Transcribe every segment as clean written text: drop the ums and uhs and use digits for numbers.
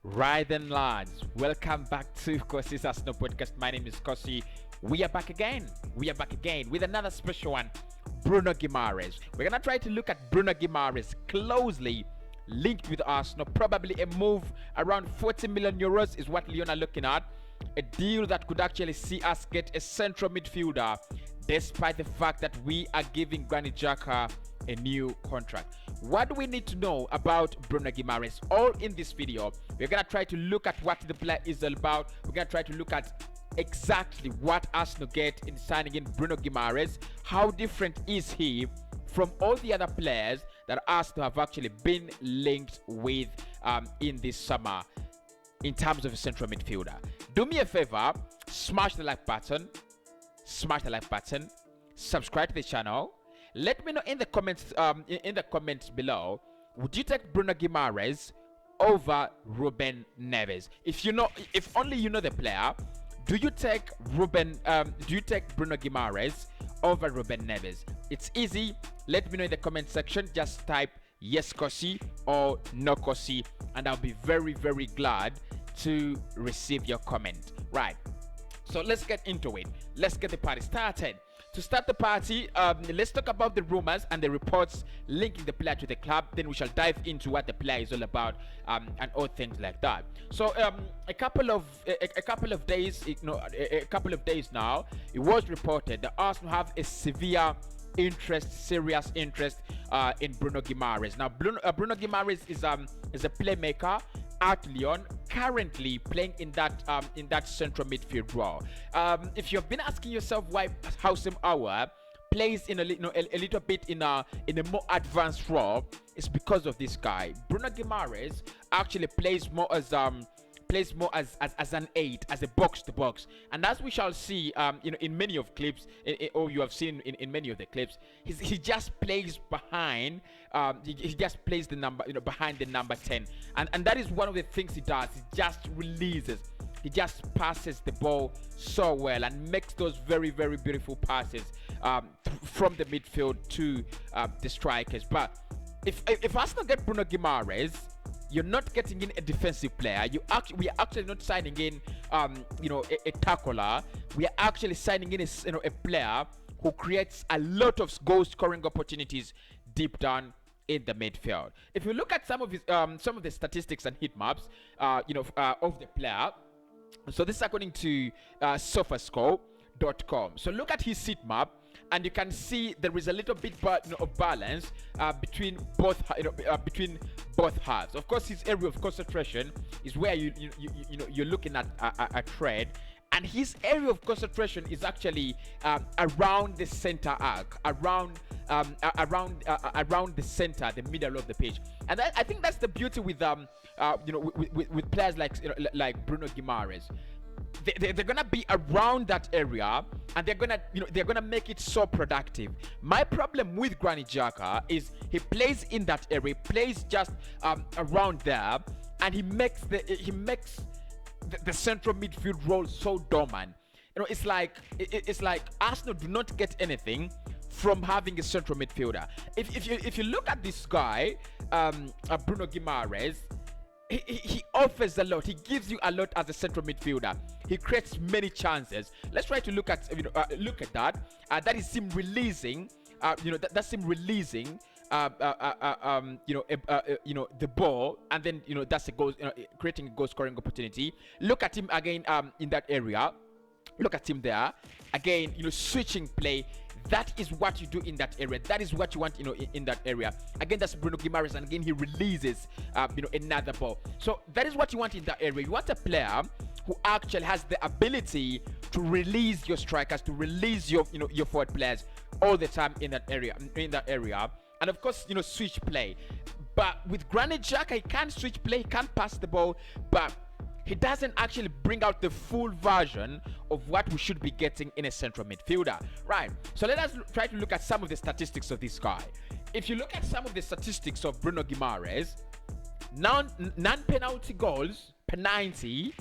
Right then, lads, welcome back to Cossy's Arsenal podcast. My name is Cossy. We are back again. We are back again with another special one, Bruno Guimarez. We're gonna try to look at Bruno Guimarez closely linked with Arsenal. Probably a move around 40 million euros is what Lyon are looking at. A deal that could actually see us get a central midfielder, despite the fact that we are giving Granit Xhaka a new contract. What do we need to know about Bruno Guimarez? All in this video, we're gonna try to look at what the player is all about. We're gonna try to look at exactly what Arsenal get in signing in Bruno Guimarez. How different is he from all the other players that Arsenal have actually been linked with in this summer in terms of a central midfielder? Do me a favor, smash the like button, subscribe to the channel. Let me know in the comments below, would you take Bruno Guimarez over Ruben Neves? If only you know the player, do you take Bruno Guimarez over Ruben Neves? It's easy. Let me know in the comment section. Just type yes Cossy or no Cossy, and I'll be very, very glad to receive your comment. Right, so let's get into it. Let's get the party started. To start the party, let's talk about the rumors and the reports linking the player to the club. Then we shall dive into what the player is all about, and all things like that. So a couple of days now, it was reported that Arsenal have a serious interest in Bruno Guimarez. Now Bruno Guimarez is a playmaker at Lyon, currently playing in that central midfield role. If you've been asking yourself why Houssem Aouar plays in a little bit in a more advanced role, it's because of this guy. Bruno Guimarez actually plays more as an 8, as a box to box, and as we shall see in many of clips, or you have seen in many of the clips, he just plays behind, he just plays the number, behind the number 10, and that is one of the things he does. He just releases, he just passes the ball so well and makes those very, very beautiful passes from the midfield to the strikers. But if Arsenal get Bruno Guimarez, you're not getting in a defensive player. We are actually not signing in, a tackler. We are actually signing in a player who creates a lot of goal-scoring opportunities deep down in the midfield. If you look at some of the statistics and heat maps, of the player. So this is according to SofaScore.com. So look at his heat map, and you can see there is a little bit of balance between both halves. Of course, his area of concentration is where you're looking at a trade, and his area of concentration is actually around the center arc, around the center, the middle of the pitch. And I think that's the beauty with with players like Bruno Guimarez. They're gonna be around that area, and they're gonna make it so productive. My problem with Granit Xhaka is he plays in that area, plays just around there, and he makes the central midfield role so dormant. It's like Arsenal do not get anything from having a central midfielder. If you look at this guy, Bruno Guimarez, he offers a lot. He gives you a lot as a central midfielder. He creates many chances. Let's try to look at that. That is him releasing. That's him releasing. The ball, and then that's a goal. Creating a goal-scoring opportunity. Look at him again in that area. Look at him there again. Switching play. That is what you do in that area. That is what you want, in that area. Again, that's Bruno Guimarez, and again he releases, another ball. So that is what you want in that area. You want a player who actually has the ability to release your strikers, to release your forward players all the time in that area. And of course, switch play. But with Granit Xhaka, he can't switch play, he can't pass the ball, but he doesn't actually bring out the full version of what we should be getting in a central midfielder. Right, so let us try to look at some of the statistics of this guy. If you look at some of the statistics of Bruno Guimarez, non-penalty goals per 90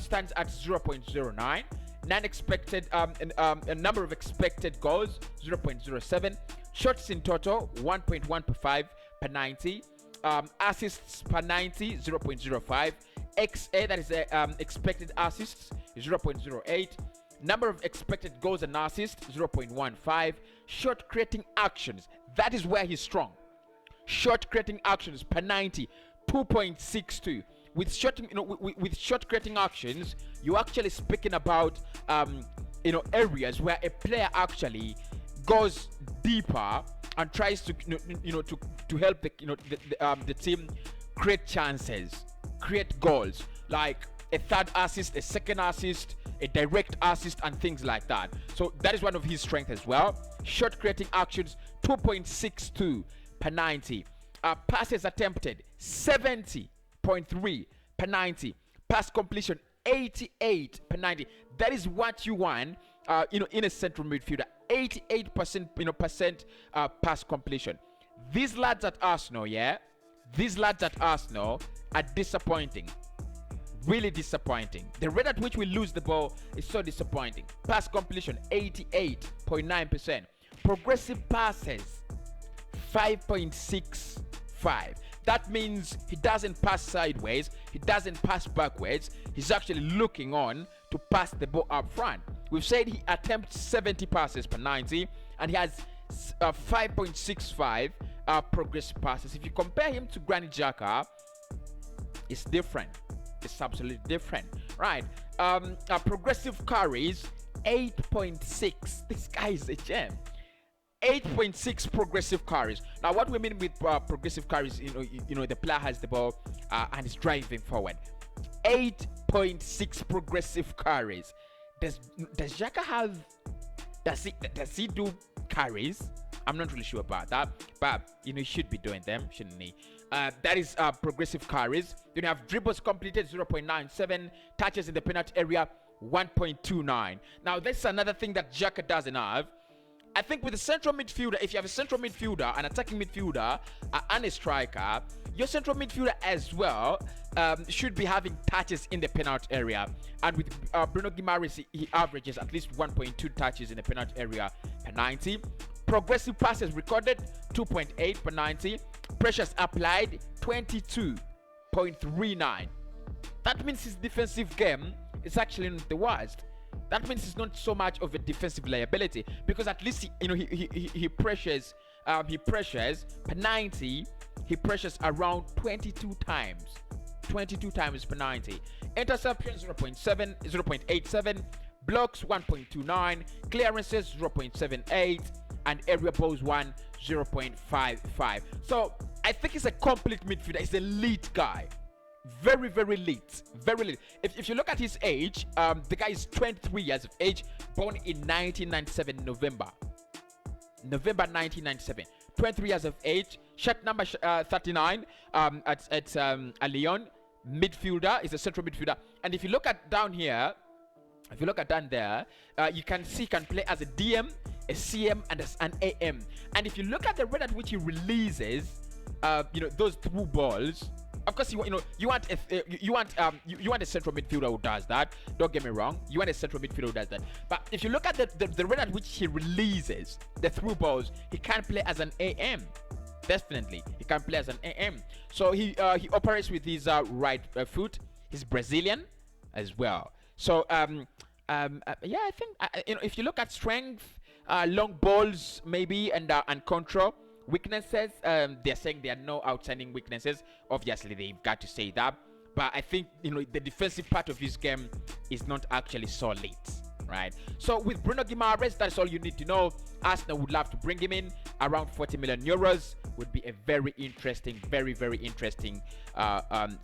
stands at 0.09. Non-expected, a number of expected goals, 0.07. Shots in total, 1.1 per 5 per 90. Assists per 90, 0.05. XA, that is expected assists, 0.08. Number of expected goals and assists, 0.15. Shot creating actions, that is where he's strong. Shot creating actions per 90, 2.62. With shot, with shot creating actions, you're actually speaking about areas where a player actually goes deeper and tries to to help the team create chances, create goals, like a third assist, a second assist, a direct assist, and things like that. So that is one of his strengths as well. Shot creating actions, 2.62 per 90. Passes attempted, 70.3 per 90. Pass completion, 88 per 90. That is what you want in a central midfielder. 88% pass completion. These lads at Arsenal, are disappointing. Really disappointing. The rate at which we lose the ball is so disappointing. Pass completion, 88.9%. Progressive passes, 5.65. That means he doesn't pass sideways, he doesn't pass backwards, he's actually looking on to pass the ball up front. We've said he attempts 70 passes per 90, and he has 5.65 progressive passes. If you compare him to Granit Xhaka, it's different. It's absolutely different, right? Progressive carries, 8.6. This guy is a gem. 8.6 progressive carries. Now, what we mean with progressive carries, the player has the ball and is driving forward. 8.6 progressive carries. Does Xhaka have? Does he do carries? I'm not really sure about that, but he should be doing them, shouldn't he? That is progressive carries. Then you have dribbles completed, 0.97. Touches in the penalty area, 1.29. Now, that's another thing that Xhaka doesn't have. I think with a central midfielder, if you have a central midfielder, an attacking midfielder, and a striker, your central midfielder as well should be having touches in the penalty area. And with Bruno Guimarez, he averages at least 1.2 touches in the penalty area per 90. Progressive passes recorded, 2.8 per 90. Pressures applied, 22.39. That means his defensive game is actually not the worst. That means it's not so much of a defensive liability, because at least he pressures per 90. He pressures around 22 times per 90. Interception 0.87, blocks 1.29, clearances 0.78, and area balls 0.55. So I think he's a complete midfielder. He's a lead guy. Very, very late. Very late. If you look at his age, the guy is 23 years of age, born in 1997 November 1997. 23 years of age, shirt number 39 at Lyon. Midfielder, is a central midfielder. And if you look at down here, you can see he can play as a DM, a CM, and as an AM. And if you look at the rate at which he releases those through balls, of course, you want a central midfielder who does that. Don't get me wrong. You want a central midfielder who does that. But if you look at the rate at which he releases the through balls, he can play as an AM. Definitely, he can play as an AM. So he operates with his right foot. He's Brazilian as well. So I think if you look at strength, long balls maybe, and control. Weaknesses, they're saying there are no outstanding weaknesses. Obviously, they've got to say that. But I think, the defensive part of his game is not actually solid, right? So with Bruno Guimarez, that's all you need to know. Arsenal would love to bring him in. Around 40 million euros would be a very interesting, very, very interesting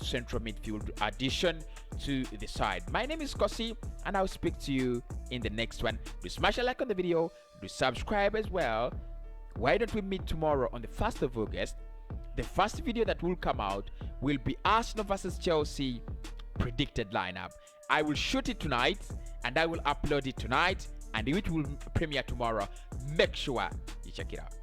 central midfield addition to the side. My name is Cossy, and I'll speak to you in the next one. Do smash a like on the video. Do subscribe as well. Why don't we meet tomorrow on the 1st of August? The first video that will come out will be Arsenal versus Chelsea predicted lineup. I will shoot it tonight and I will upload it tonight, and it will premiere tomorrow. Make sure you check it out.